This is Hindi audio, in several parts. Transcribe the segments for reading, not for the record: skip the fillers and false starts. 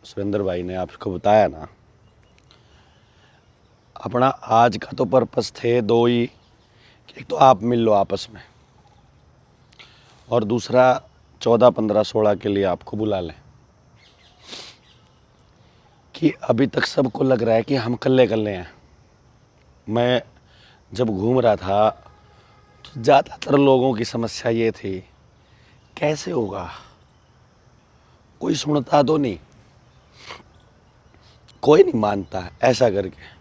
सुरेंद्र भाई ने आपको बताया ना, अपना आज का तो पर्पस थे दो ही। एक तो आप मिल लो आपस में, और दूसरा 14, 15, 16 के लिए आपको बुला लें। कि अभी तक सबको लग रहा है कि हम कल्ले कल्ले हैं। मैं जब घूम रहा था तो ज़्यादातर लोगों की समस्या ये थी, कैसे होगा, कोई सुनता तो नहीं, कोई नहीं मानता ऐसा करके।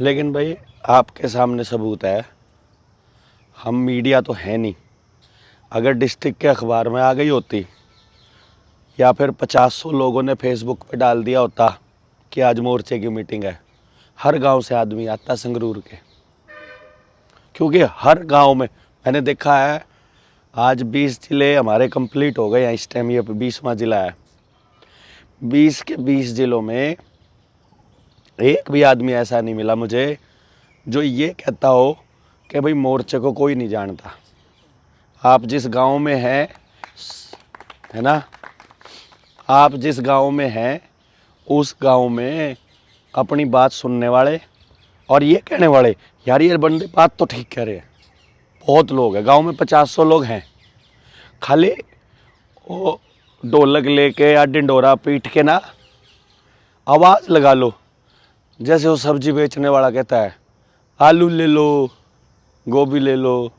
लेकिन भाई आपके सामने सबूत है, हम मीडिया तो है नहीं। अगर डिस्ट्रिक्ट के अखबार में आ गई होती, या फिर 50-100 लोगों ने फेसबुक पे डाल दिया होता कि आज मोर्चे की मीटिंग है, हर गांव से आदमी आता संगरूर के। क्योंकि हर गांव में मैंने देखा है, आज 20 ज़िले हमारे कंप्लीट हो गए हैं इस टाइम, ये 20वां ज़िला है। 20 के 20 ज़िलों में एक भी आदमी ऐसा नहीं मिला मुझे जो ये कहता हो कि भाई मोर्चे को कोई नहीं जानता। आप जिस गांव में हैं, है ना, आप जिस गांव में हैं उस गांव में अपनी बात सुनने वाले और ये कहने वाले, यार ये बंदे बात तो ठीक कह रहे हैं, बहुत लोग हैं गांव में, 50-100 लोग हैं। खाली वो ढोलक लेके या डिंडोरा पीट के ना आवाज़ लगा लो। जैसे वो सब्जी बेचने वाला कहता है, आलू ले लो, गोभी ले लो।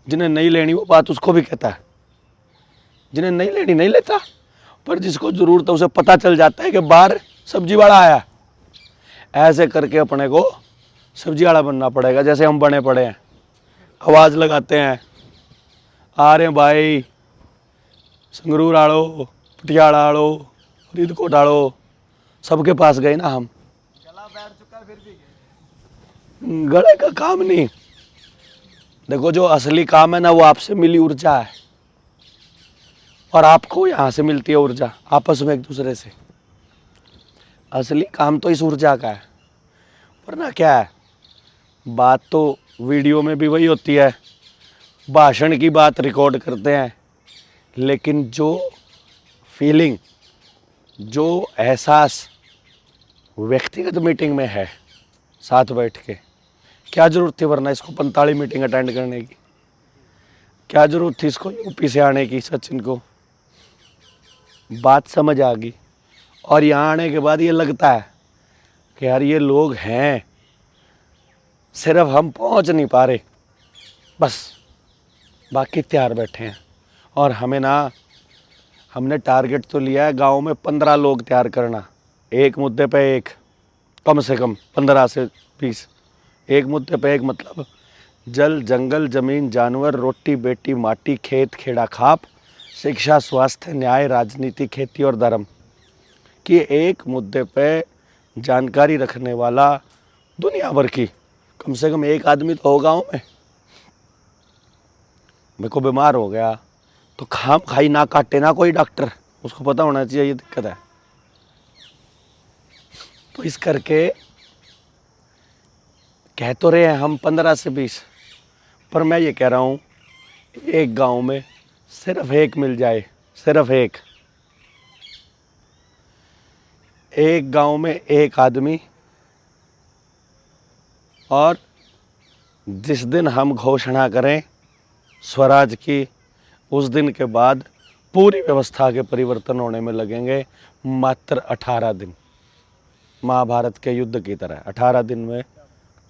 जिन्हें नहीं लेनी वो बात उसको भी कहता है, जिन्हें नहीं लेनी नहीं लेता, पर जिसको ज़रूरत है उसे पता चल जाता है कि बाहर सब्जी वाला आया। ऐसे करके अपने को सब्जी वाला बनना पड़ेगा, जैसे हम बने पड़े हैं। आवाज़ लगाते हैं, आ रहे हैं भाई, संगरूर आड़ो, पटियाला आड़ो, फरीदकोट आड़ो, सबके पास गए ना हम। गला बैठ चुका फिर भी गए। गले का काम नहीं, देखो जो असली काम है ना वो आपसे मिली ऊर्जा है, और आपको यहाँ से मिलती है ऊर्जा, आपस में एक दूसरे से। असली काम तो इस ऊर्जा का है। वरना क्या है, बात तो वीडियो में भी वही होती है, भाषण की बात रिकॉर्ड करते हैं, लेकिन जो फीलिंग, जो एहसास व्यक्तिगत मीटिंग में है साथ बैठ के, क्या ज़रूरत थी वरना इसको 45 मीटिंग अटेंड करने की? क्या ज़रूरत थी इसको यूपी से आने की? सचिन को बात समझ आ गई, और यहाँ आने के बाद ये लगता है कि यार ये लोग हैं, सिर्फ हम पहुँच नहीं पा रहे, बस बाकी तैयार बैठे हैं। और हमें ना, हमने टारगेट तो लिया है गांव में 15 लोग तैयार करना, एक मुद्दे पे एक, कम से कम 15 से 20। एक मुद्दे पे एक मतलब जल, जंगल, जमीन, जानवर, रोटी, बेटी, माटी, खेत, खेड़ा, खाप, शिक्षा, स्वास्थ्य, न्याय, राजनीति, खेती और धर्म की एक मुद्दे पे जानकारी रखने वाला दुनिया भर की कम से कम एक आदमी तो हो गाँव में। मेरे को बीमार हो गया तो खाम खाई ना काटे ना कोई डॉक्टर, उसको पता होना चाहिए ये दिक्कत है। तो इस करके कह तो रहे हैं हम 15 से 20, पर मैं ये कह रहा हूँ एक गांव में सिर्फ एक मिल जाए, सिर्फ एक गांव में एक आदमी, और जिस दिन हम घोषणा करें स्वराज की, उस दिन के बाद पूरी व्यवस्था के परिवर्तन होने में लगेंगे मात्र 18 दिन। महाभारत के युद्ध की तरह 18 दिन में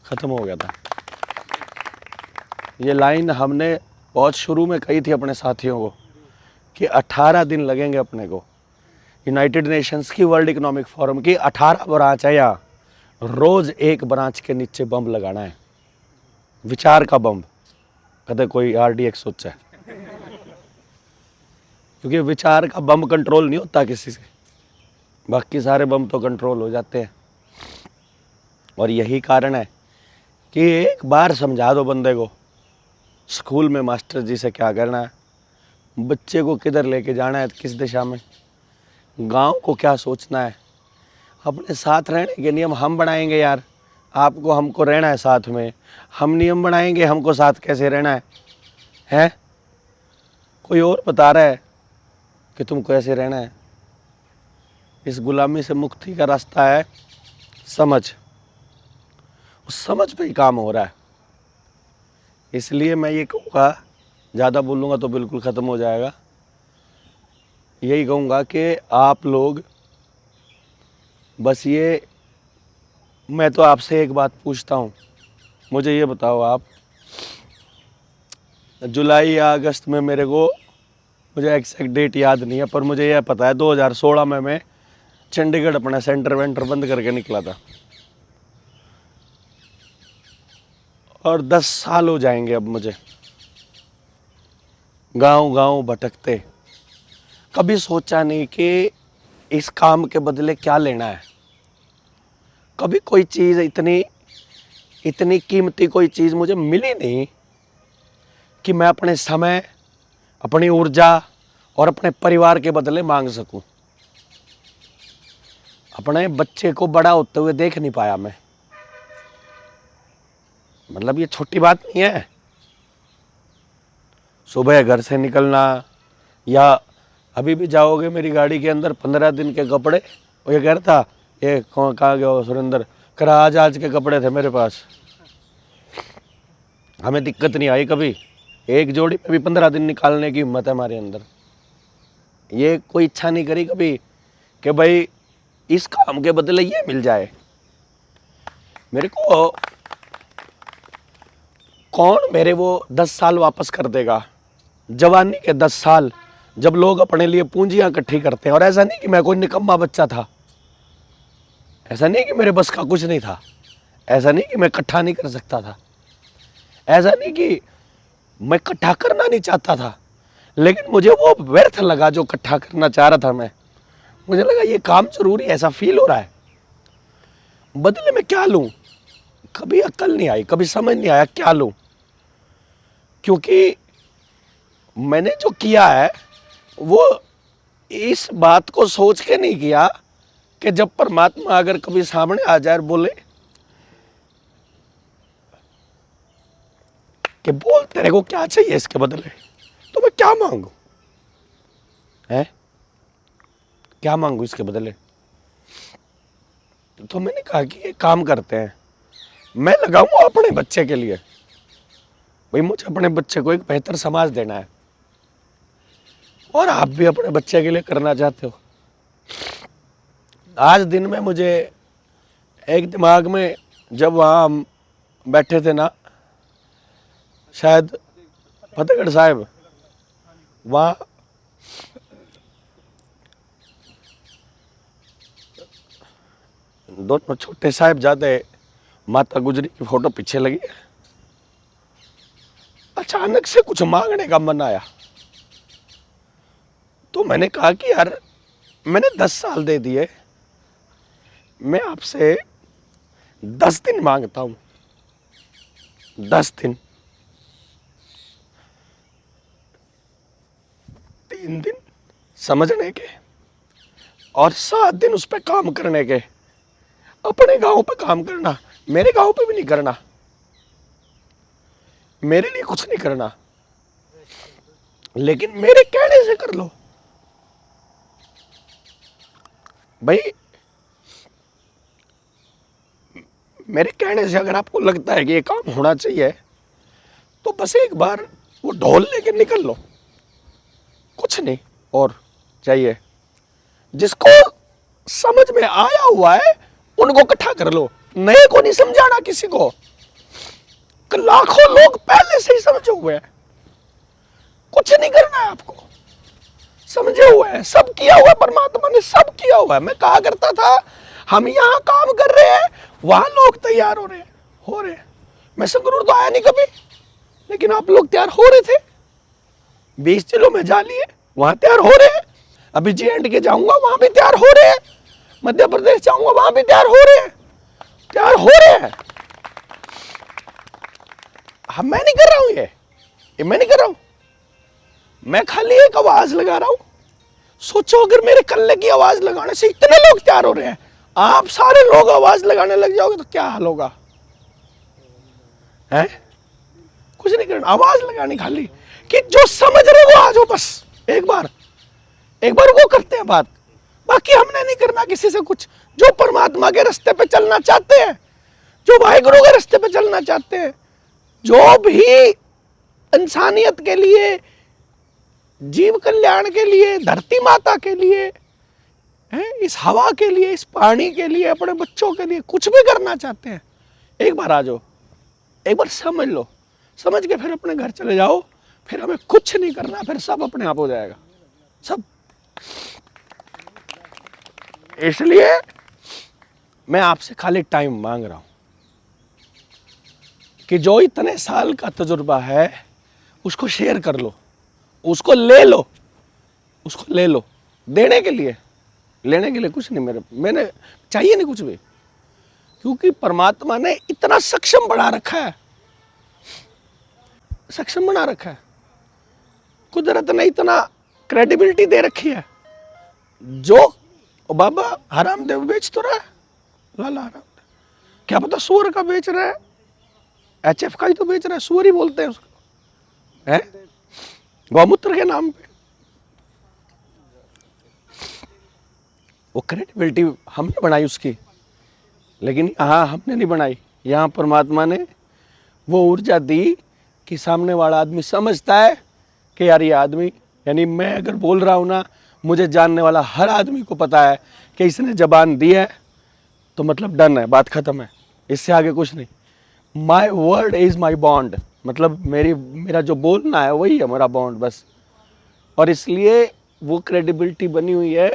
ख़त्म हो गया था। ये लाइन हमने बहुत शुरू में कही थी अपने साथियों को कि 18 दिन लगेंगे अपने को। यूनाइटेड नेशंस की, वर्ल्ड इकोनॉमिक फोरम की 18 ब्रांच है यहाँ, रोज़ एक ब्रांच के नीचे बम लगाना है, विचार का बम। कदे कोई RDX सोचा है? क्योंकि विचार का बम कंट्रोल नहीं होता किसी से, बाकी सारे बम तो कंट्रोल हो जाते हैं। और यही कारण है कि एक बार समझा दो बंदे को, स्कूल में मास्टर जी से क्या करना है, बच्चे को किधर लेके जाना है, किस दिशा में, गांव को क्या सोचना है, अपने साथ रहने के नियम हम बनाएंगे। यार आपको हमको रहना है साथ में, हम नियम बनाएंगे, हमको साथ कैसे रहना है, हैं? कोई और बता रहा है कि तुमको ऐसे रहना है। इस गुलामी से मुक्ति का रास्ता है समझ। उस समझ पे ही काम हो रहा है। इसलिए मैं ये कहूँगा, ज़्यादा बोलूँगा तो बिल्कुल ख़त्म हो जाएगा। यही कहूँगा कि आप लोग बस ये, मैं तो आपसे एक बात पूछता हूँ, मुझे ये बताओ आप, जुलाई या अगस्त में मेरे को, मुझे एग्जैक्ट डेट याद नहीं है, पर मुझे यह पता है 2016 में मैं चंडीगढ़ अपना सेंटर वेंटर बंद करके निकला था। और 10 साल हो जाएंगे अब मुझे गांव गांव भटकते। कभी सोचा नहीं कि इस काम के बदले क्या लेना है। कभी कोई चीज़ इतनी कीमती कोई चीज़ मुझे मिली नहीं कि मैं अपने समय, अपनी ऊर्जा और अपने परिवार के बदले मांग सकूं। अपने बच्चे को बड़ा होते हुए देख नहीं पाया मैं। मतलब ये छोटी बात नहीं है। सुबह घर से निकलना, या अभी भी जाओगे मेरी गाड़ी के अंदर 15 दिन के कपड़े, वो ये कह रहा था, ये कहाँ गया हो सुरेंद्र, कह रहा आज के कपड़े थे मेरे पास। हमें दिक्कत नहीं आई कभी, एक जोड़ी में भी 15 दिन निकालने की हिम्मत है हमारे अंदर। ये कोई इच्छा नहीं करी कभी कि भाई इस काम के बदले ये मिल जाए। मेरे को कौन मेरे वो 10 साल वापस कर देगा, जवानी के 10 साल, जब लोग अपने लिए पूंजियां इकट्ठी करते हैं। और ऐसा नहीं कि मैं कोई निकम्मा बच्चा था, ऐसा नहीं कि मेरे बस का कुछ नहीं था, ऐसा नहीं कि मैं इकट्ठा नहीं कर सकता था, ऐसा नहीं कि मैं इकट्ठा करना नहीं चाहता था, लेकिन मुझे वो व्यर्थ लगा जो इकट्ठा करना चाह रहा था मैं। मुझे लगा ये काम जरूरी, ऐसा फील हो रहा है, बदले में क्या लूं। कभी अक्ल नहीं आई, कभी समझ नहीं आया क्या लूं, क्योंकि मैंने जो किया है वो इस बात को सोच के नहीं किया कि जब परमात्मा अगर कभी सामने आ जाए और बोले कि बोल तेरे को क्या चाहिए इसके बदले, तो मैं क्या मांगू है, क्या मांगू इसके बदले। तो मैंने कहा कि ये काम करते हैं, मैं लगाऊंगा अपने बच्चे के लिए। भाई मुझे अपने बच्चे को एक बेहतर समाज देना है, और आप भी अपने बच्चे के लिए करना चाहते हो। आज दिन में मुझे एक दिमाग में, जब वहाँ हम बैठे थे ना, शायद फतेहगढ़ साहिब, वहाँ दोनों छोटे साहिबजादे माता गुजरी की फोटो पीछे लगी है। अचानक से कुछ मांगने का मन आया, तो मैंने कहा कि यार मैंने 10 साल दे दिए, मैं आपसे 10 दिन मांगता हूं। 10 दिन, 3 दिन समझने के और 7 दिन उस पर काम करने के। अपने गांव पे काम करना, मेरे गांव पे भी नहीं करना, मेरे लिए कुछ नहीं करना, लेकिन मेरे कहने से कर लो। भाई मेरे कहने से अगर आपको लगता है कि ये काम होना चाहिए, तो बस एक बार वो ढोल लेके निकल लो, कुछ नहीं और चाहिए। जिसको समझ में आया हुआ है उनको इकट्ठा कर लो, नए को नहीं समझाना किसी को। लाखों लोग पहले से ही समझे हुए हैं, कुछ नहीं करना है आपको, समझे हुए हैं, सब किया हुआ है, परमात्मा ने सब किया हुआ है। मैं कहा करता था हम यहाँ काम कर रहे हैं, वहां लोग तैयार हो रहे हैं। मैं संगरूर तो आया नहीं कभी, लेकिन आप लोग तैयार हो रहे थे। 20 जिलों में जा लिए, वहां तैयार हो रहे हैं। अभी J&K जाऊंगा, वहां भी तैयार हो रहे हैं। मध्य प्रदेश जाऊंगा, वहां भी तैयार हो रहे हैं, तैयार हो रहे हैं। मैं नहीं कर रहा हूं, ये मैं नहीं कर रहा हूं, मैं खाली एक आवाज लगा रहा हूं। सोचो अगर मेरे कल्ले की आवाज लगाने से इतने लोग तैयार हो रहे हैं, आप सारे लोग आवाज लगाने लग जाओगे तो क्या हाल होगा, है? कुछ नहीं करना, आवाज लगानी खाली, कि जो समझ रहे वो आ जाओ। बस एक बार वो करते हैं बात, बाकी हमने नहीं करना किसी से कुछ। जो परमात्मा के रास्ते पे चलना चाहते हैं, जो वाहिगुरु के रास्ते पे चलना चाहते हैं, जो भी इंसानियत के लिए, जीव कल्याण के लिए, धरती माता के लिए, इस हवा के लिए, इस पानी के लिए, अपने बच्चों के लिए कुछ भी करना चाहते हैं, एक बार आ जाओ, एक बार समझ लो, समझ के फिर अपने घर चले जाओ। फिर हमें कुछ नहीं करना, फिर सब अपने आप हो जाएगा, सब। इसलिए मैं आपसे खाली टाइम मांग रहा हूं कि जो इतने साल का तजुर्बा है उसको शेयर कर लो, उसको ले लो, उसको ले लो। देने के लिए, लेने के लिए कुछ नहीं, मैंने चाहिए नहीं कुछ भी, क्योंकि परमात्मा ने इतना सक्षम बना रखा है, सक्षम बना रखा है। कुदरत ने इतना क्रेडिबिलिटी दे रखी है। जो बाबा हरामदेव बेच तो रहा है, लाला हरामदेव, क्या पता सुअर का बेच रहा है, HF का ही तो बेच रहा है, सुअर ही बोलते हैं उसको, है गौमूत्र के नाम पे। वो क्रेडिबिलिटी हमने बनाई उसकी, लेकिन यहाँ हमने नहीं बनाई। यहाँ परमात्मा ने वो ऊर्जा दी कि सामने वाला आदमी समझता है कि यार ये आदमी, यानी मैं अगर बोल रहा हूँ ना, मुझे जानने वाला हर आदमी को पता है कि इसने जबान दी है तो मतलब डन है, बात खत्म है, इससे आगे कुछ नहीं। My word is my bond, मतलब मेरा जो बोलना है वही है मेरा बॉन्ड, बस। और इसलिए वो क्रेडिबिलिटी बनी हुई है।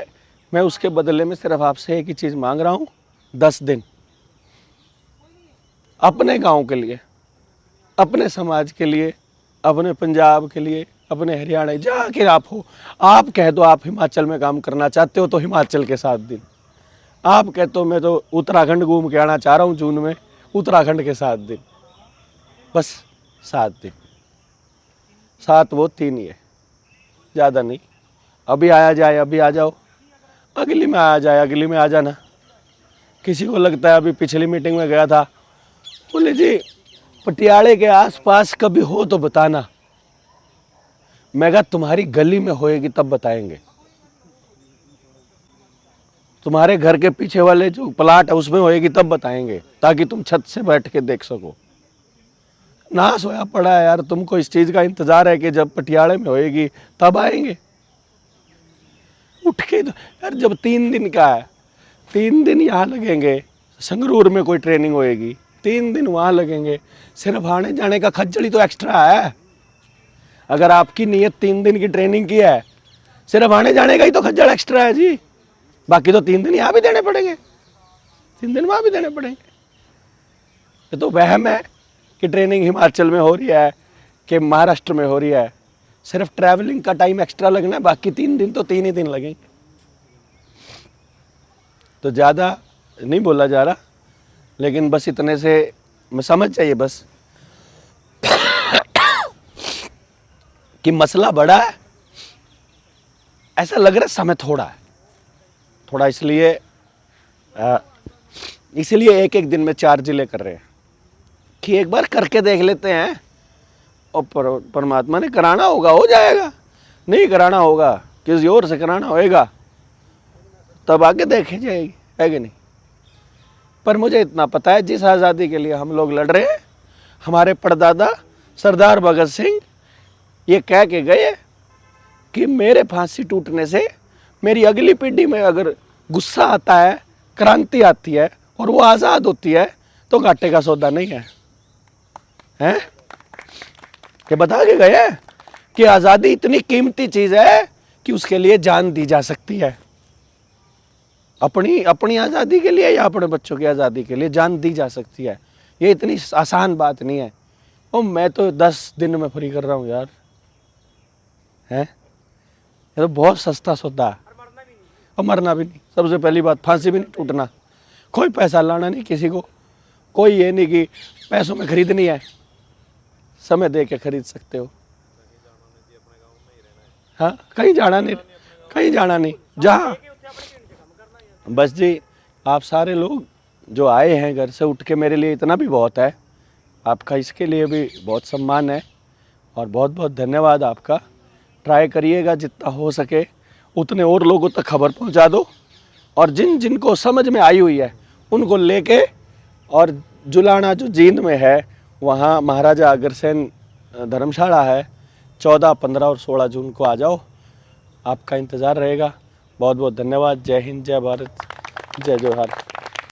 मैं उसके बदले में सिर्फ आपसे एक ही चीज़ मांग रहा हूँ, 10 दिन अपने गांव के लिए, अपने समाज के लिए, अपने पंजाब के लिए, अपने हरियाणा, जहाँ के आप हो। आप कह दो आप हिमाचल में काम करना चाहते हो तो हिमाचल के 7 दिन, आप कहते हो मैं तो उत्तराखंड घूम के आना चाह रहा हूँ जून में, उत्तराखंड के 7 दिन, बस 7 दिन, 7 वो 3 ही है, ज़्यादा नहीं। अभी आया जाए, अभी आ जाओ, अगली में आ जाए, अगली में आ जाना। किसी को लगता है, अभी पिछली मीटिंग में गया था, बोले जी पटियाले के आसपास कभी हो तो बताना। मैं कहा तुम्हारी गली में होएगी तब बताएंगे, तुम्हारे घर के पीछे वाले जो प्लाट है उसमें होएगी तब बताएंगे, ताकि तुम छत से बैठ के देख सको। ना सोया पड़ा है यार, तुमको इस चीज का इंतजार है कि जब पटियाले में होएगी तब आएंगे। उठ के यार, जब 3 दिन का है, 3 दिन यहाँ लगेंगे, संगरूर में कोई ट्रेनिंग होएगी, 3 दिन वहाँ लगेंगे, सिर्फ आने जाने का खज्जली तो एक्स्ट्रा है। अगर आपकी नीयत 3 दिन की ट्रेनिंग की है, सिर्फ आने जाने का ही तो खज्जल एक्स्ट्रा है जी, बाकी तो 3 दिन यहाँ भी देने पड़ेंगे, 3 दिन वहाँ भी देने पड़ेंगे। ये तो वहम है कि ट्रेनिंग हिमाचल में हो रही है कि महाराष्ट्र में हो रही है, सिर्फ ट्रैवलिंग का टाइम एक्स्ट्रा लगना है, बाकी 3 दिन तो 3 ही दिन लगेंगे। तो ज़्यादा नहीं बोला जा रहा, लेकिन बस इतने से मैं समझ जाइए बस कि मसला बड़ा है, ऐसा लग रहा है समय थोड़ा है, थोड़ा इसलिए एक दिन में 4 जिले कर रहे हैं कि एक बार करके देख लेते हैं, और परमात्मा ने कराना होगा हो जाएगा, नहीं कराना होगा किसी और से कराना होएगा तब आगे देखी जाएगी, है कि नहीं। पर मुझे इतना पता है, जिस आज़ादी के लिए हम लोग लड़ रहे हैं, हमारे परदादा सरदार भगत सिंह ये कह के गए कि मेरे फांसी टूटने से मेरी अगली पीढ़ी में अगर गुस्सा आता है, क्रांति आती है और वो आज़ाद होती है तो घाटे का सौदा नहीं है, हैं? कि बता के गए कि आज़ादी इतनी कीमती चीज़ है कि उसके लिए जान दी जा सकती है। अपनी आज़ादी के लिए या अपने बच्चों की आज़ादी के लिए जान दी जा सकती है। ये इतनी आसान बात नहीं है। और मैं तो 10 दिन में फ्री कर रहा हूँ यार, हैं? ये तो बहुत सस्ता सौदा है, और मरना भी नहीं। सबसे पहली बात, फांसी भी नहीं टूटना, कोई पैसा लाना नहीं किसी को, कोई ये नहीं कि पैसों में खरीदनी है, समय दे के खरीद सकते हो। हाँ, कहीं जाना नहीं, कहीं जाना नहीं, जहाँ बस जी आप सारे लोग जो आए हैं घर से उठ के, मेरे लिए इतना भी बहुत है। आपका इसके लिए भी बहुत सम्मान है और बहुत बहुत धन्यवाद आपका। ट्राई करिएगा जितना हो सके उतने और लोगों तक खबर पहुंचा दो और जिन जिनको समझ में आई हुई है उनको लेके, और जुलाना जो जींद में है वहाँ महाराजा अग्रसेन धर्मशाला है, 14, 15 और 16 जून को आ जाओ, आपका इंतज़ार रहेगा। बहुत बहुत धन्यवाद। जय हिंद, जय भारत, जय जोहार।